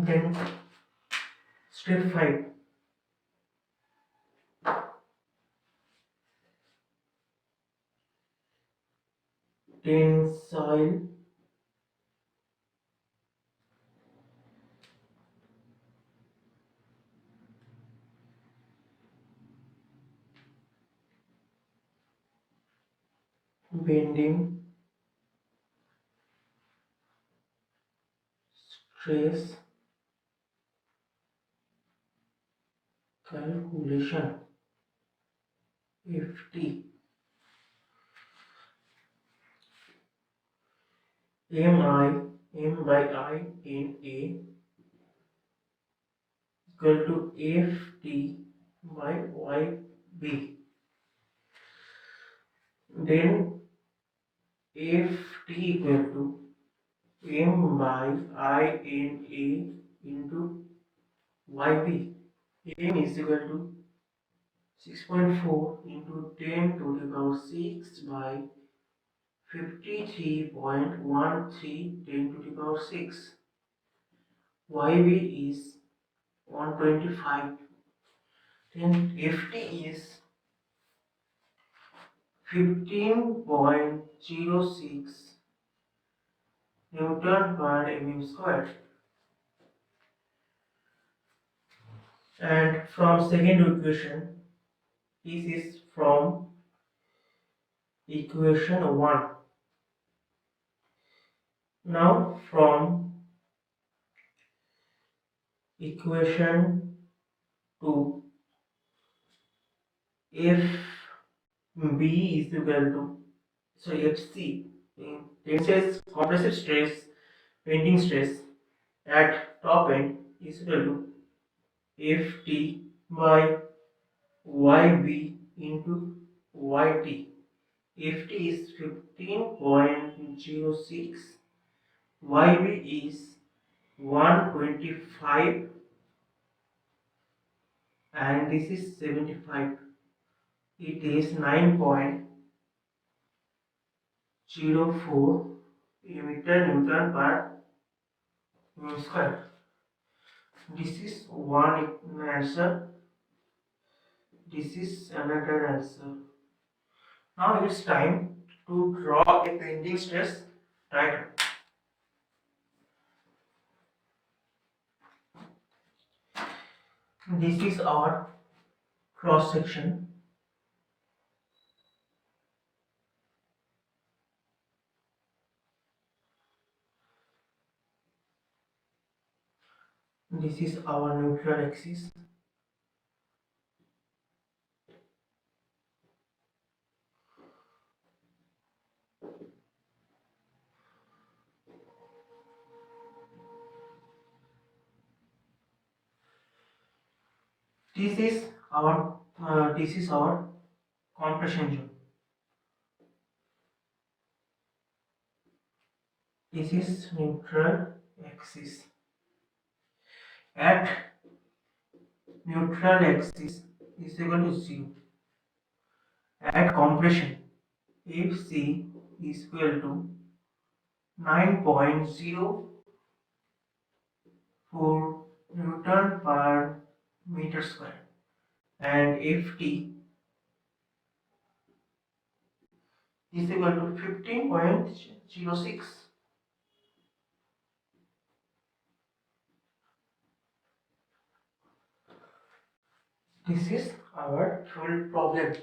Then step 5. Tensile bending stress calculation FT. M by I in A equal to FT by YB. Then FT equal to M by I in A into YB. M is equal to 6.4 into 10 to the power 6 by 53.13 10 to the power 6. YB is 125. Then FT is 15.06 Newton per mm square. And from second equation, this is from equation 1. Now from equation 2, FB is equal to, so FC, tensile compressive stress, bending stress at top end is equal to FT by YB into YT. FT is 15.06, YB is 125, and this is 75. It is 9.04 meter Newton per meter square. This is one answer. This is another answer. Now it's time to draw a bending stress diagram. This is our cross section. This is our neutral axis. This is our compression zone. This is neutral axis. At neutral axis is equal to 0. At compression, FC is equal to 9.04 Newton per meter square, and FT is equal to 15.06. This is our full problem.